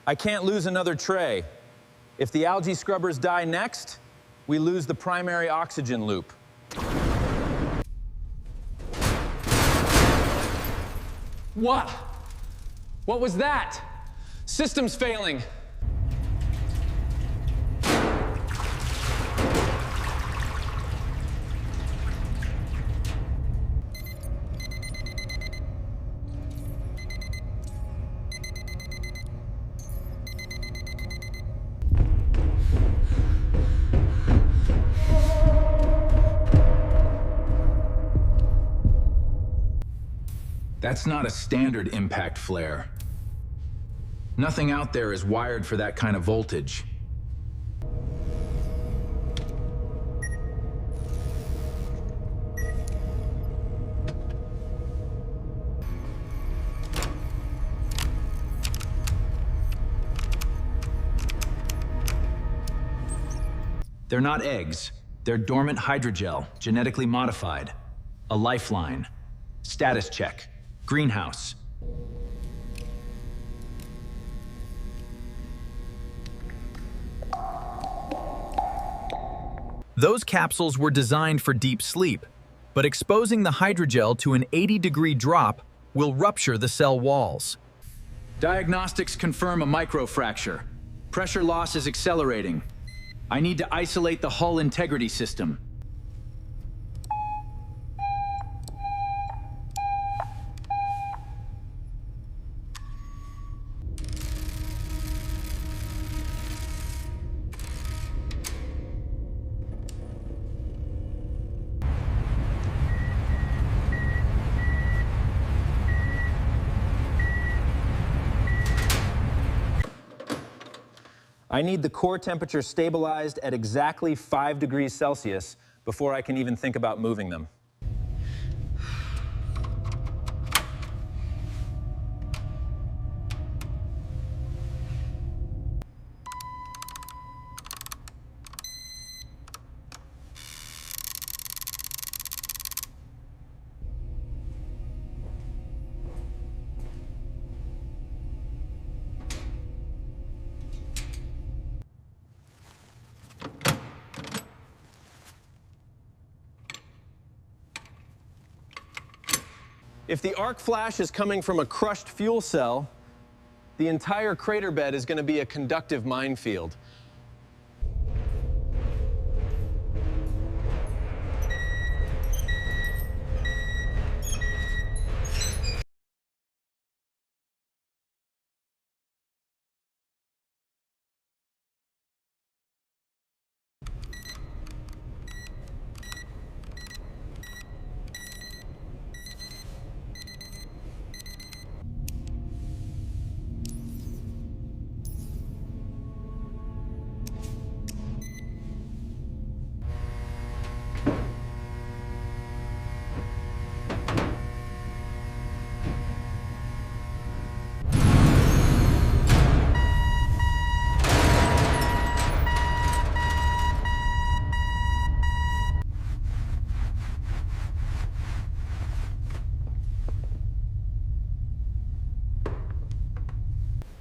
I can't lose another tray. If the algae scrubbers die next, we lose the primary oxygen loop. What? What was that? System's failing. That's not a standard impact flare. Nothing out there is wired for that kind of voltage. They're not eggs. They're dormant hydrogel, genetically modified. A lifeline. Status check. Greenhouse. Those capsules were designed for deep sleep, but exposing the hydrogel to an 80-degree drop will rupture the cell walls. Diagnostics confirm a microfracture. Pressure loss is accelerating. I need to isolate the hull integrity system. I need the core temperature stabilized at exactly 5 degrees Celsius before I can even think about moving them. If the arc flash is coming from a crushed fuel cell, the entire crater bed is going to be a conductive minefield.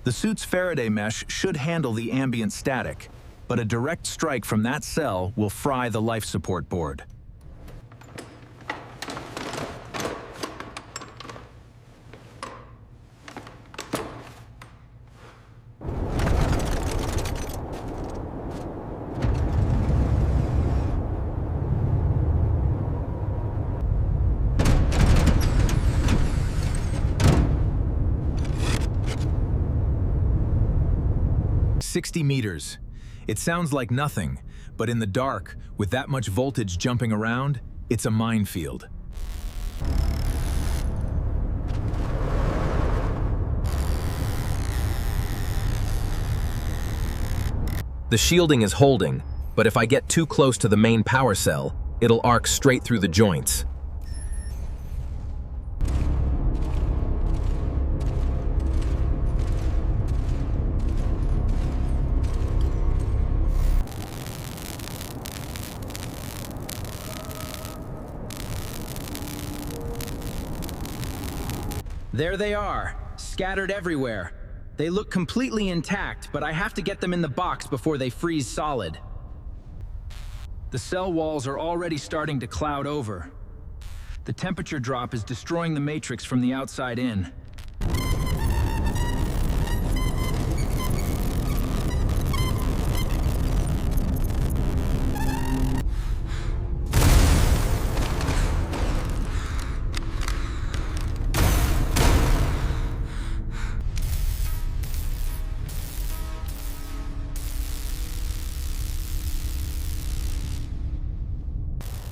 The suit's Faraday mesh should handle the ambient static, but a direct strike from that cell will fry the life support board. "60 meters. It sounds like nothing, but in the dark, with that much voltage jumping around, it's a minefield." The shielding is holding, but if I get too close to the main power cell, it'll arc straight through the joints. There they are, scattered everywhere. They look completely intact, but I have to get them in the box before they freeze solid. The cell walls are already starting to cloud over. The temperature drop is destroying the matrix from the outside in.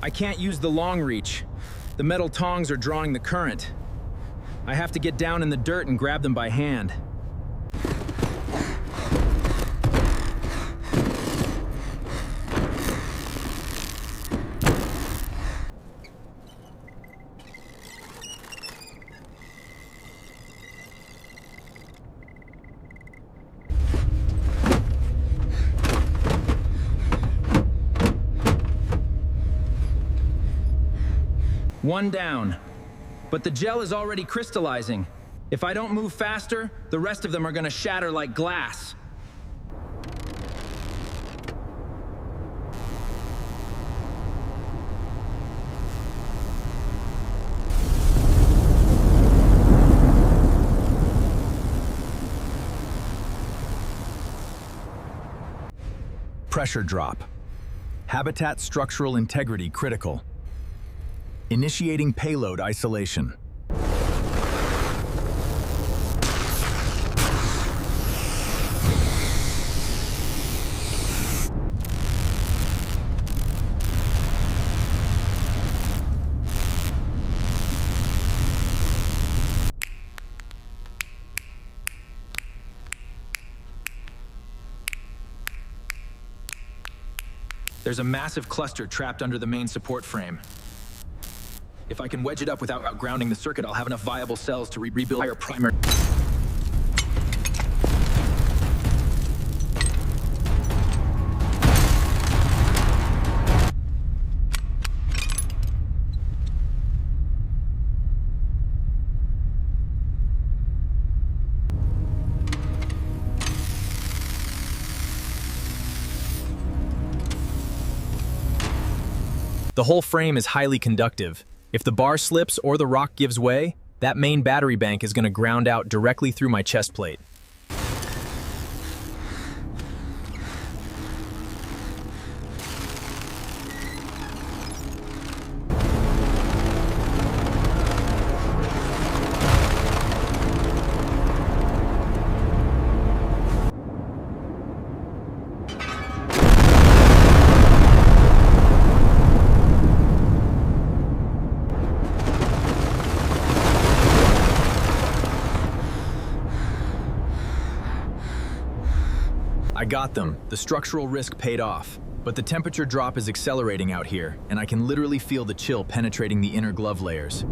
I can't use the long reach. The metal tongs are drawing the current. I have to get down in the dirt and grab them by hand. One down. But the gel is already crystallizing. If I don't move faster, the rest of them are gonna shatter like glass. Pressure drop. Habitat structural integrity critical. Initiating payload isolation. There's a massive cluster trapped under the main support frame. If I can wedge it up without outgrounding the circuit, I'll have enough viable cells to rebuild higher primer. The whole frame is highly conductive. If the bar slips or the rock gives way, that main battery bank is going to ground out directly through my chest plate. I got them. The structural risk paid off. But the temperature drop is accelerating out here, and I can literally feel the chill penetrating the inner glove layers.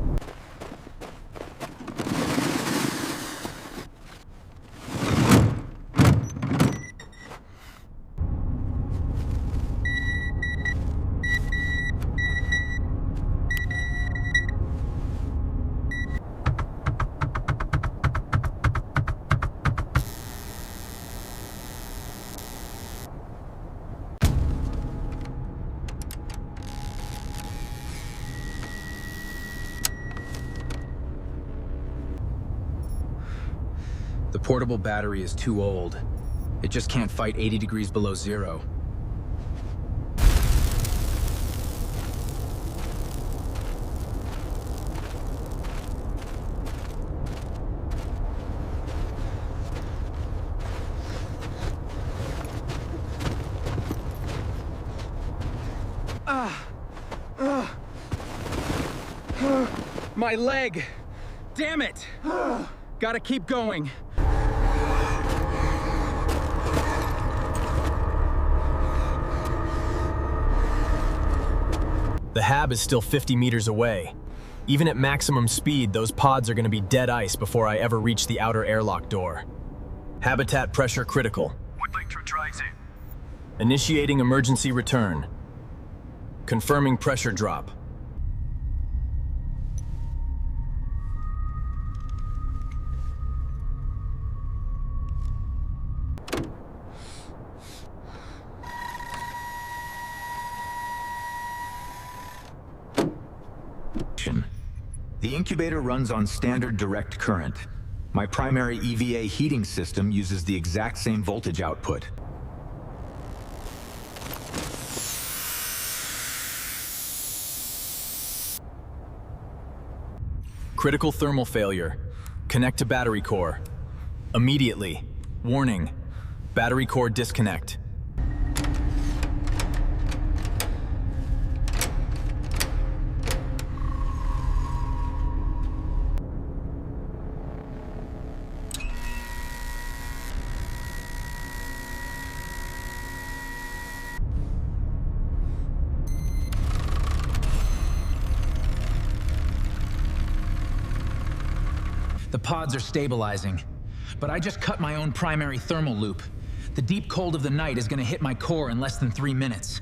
The portable battery is too old. It just can't fight 80 degrees below zero. My leg! Damn it! Gotta keep going. The hab is still 50 meters away. Even at maximum speed, those pods are going to be dead ice before I ever reach the outer airlock door. Habitat pressure critical. Initiating emergency return. Confirming pressure drop. The incubator runs on standard direct current. My primary EVA heating system uses the exact same voltage output. Critical thermal failure. Connect to battery core. Immediately. Warning. Battery core disconnect. The pods are stabilizing, but I just cut my own primary thermal loop. The deep cold of the night is gonna hit my core in less than 3 minutes.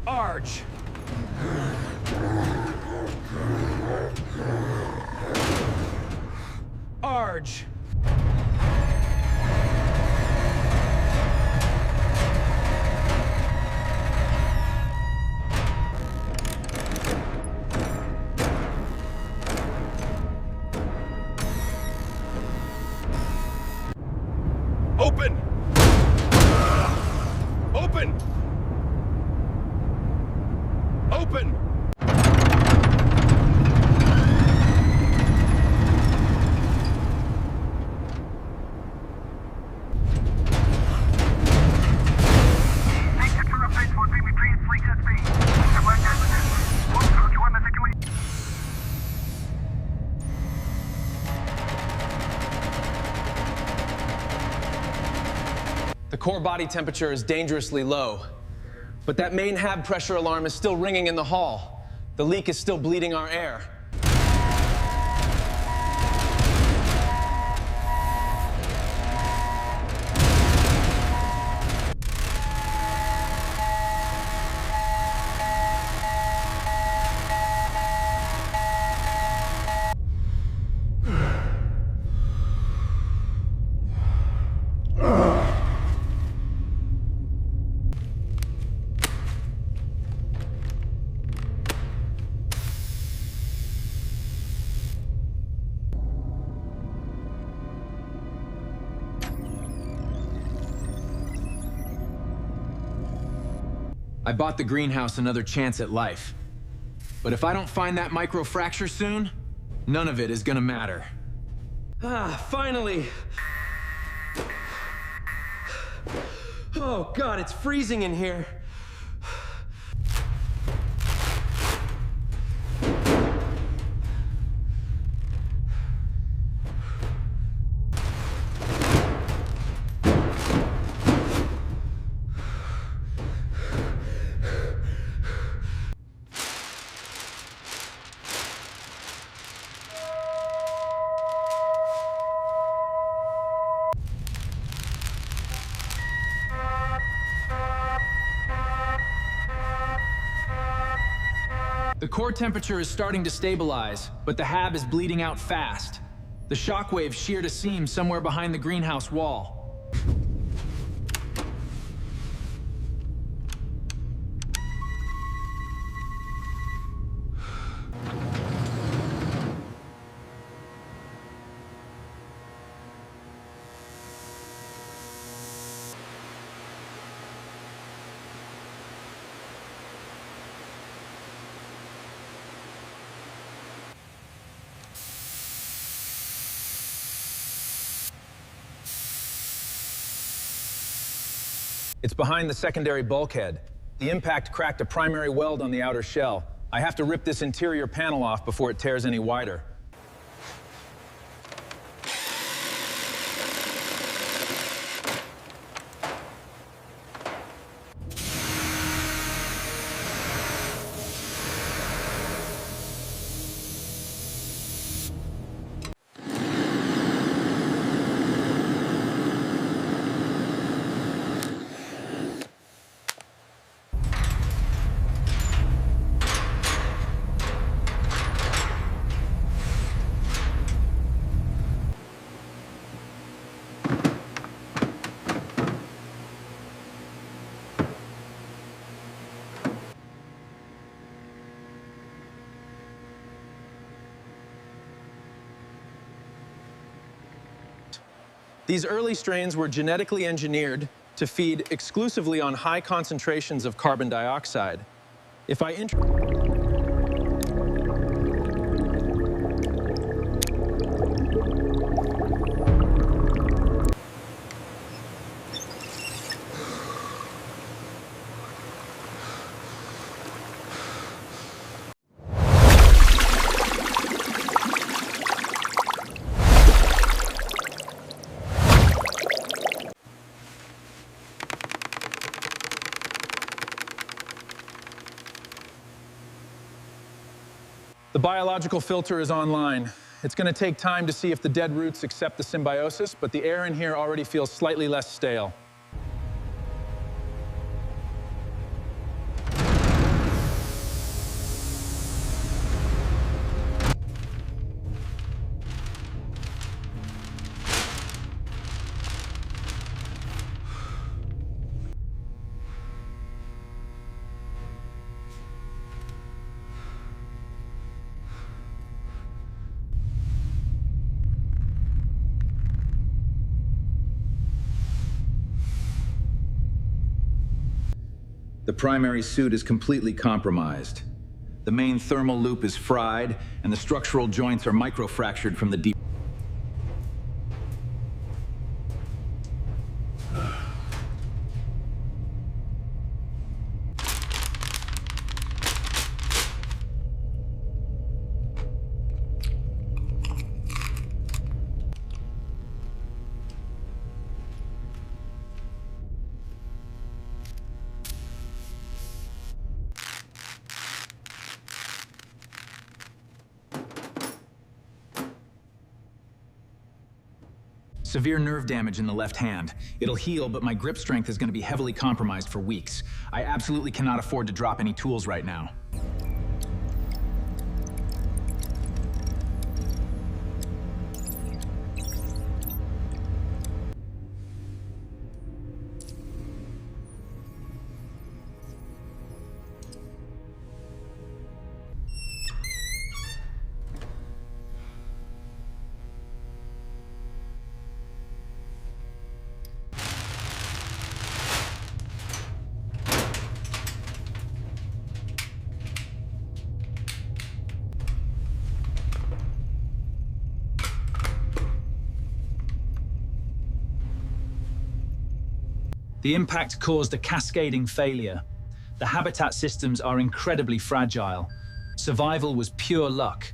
Arch! Arch! Open! Open! Open! The core body temperature is dangerously low, but that main hab pressure alarm is still ringing in the hall. The leak is still bleeding our air. I bought the greenhouse another chance at life. But if I don't find that microfracture soon, none of it is gonna matter. Ah, finally! Oh God, it's freezing in here. The core temperature is starting to stabilize, but the hab is bleeding out fast. The shockwave sheared a seam somewhere behind the greenhouse wall. It's behind the secondary bulkhead. The impact cracked a primary weld on the outer shell. I have to rip this interior panel off before it tears any wider. These early strains were genetically engineered to feed exclusively on high concentrations of carbon dioxide. If I The biological filter is online. It's going to take time to see if the dead roots accept the symbiosis, but the air in here already feels slightly less stale. The primary suit is completely compromised. The main thermal loop is fried, and the structural joints are microfractured from the deep. Severe nerve damage in the left hand. It'll heal, but my grip strength is going to be heavily compromised for weeks. I absolutely cannot afford to drop any tools right now. The impact caused a cascading failure. The habitat systems are incredibly fragile. Survival was pure luck.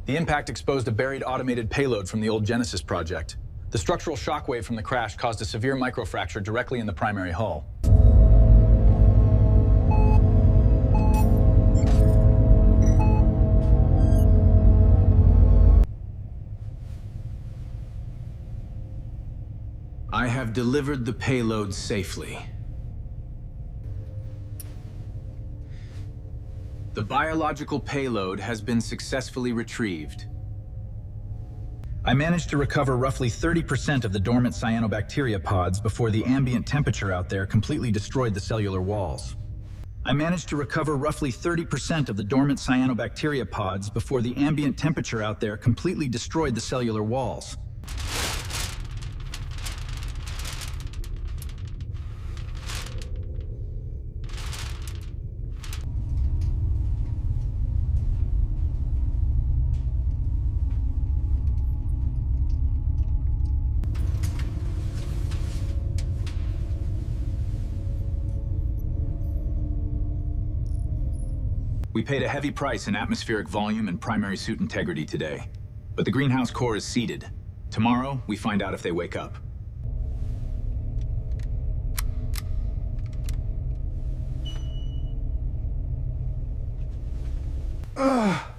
The impact exposed a buried automated payload from the old Genesis project. The structural shockwave from the crash caused a severe microfracture directly in the primary hull. I have delivered the payload safely. The biological payload has been successfully retrieved. I managed to recover roughly 30% of the dormant cyanobacteria pods before the ambient temperature out there completely destroyed the cellular walls. I managed to recover roughly 30% of the dormant cyanobacteria pods before the ambient temperature out there completely destroyed the cellular walls. We paid a heavy price in atmospheric volume and primary suit integrity today. But the greenhouse core is seeded. Tomorrow, we find out if they wake up. Ugh.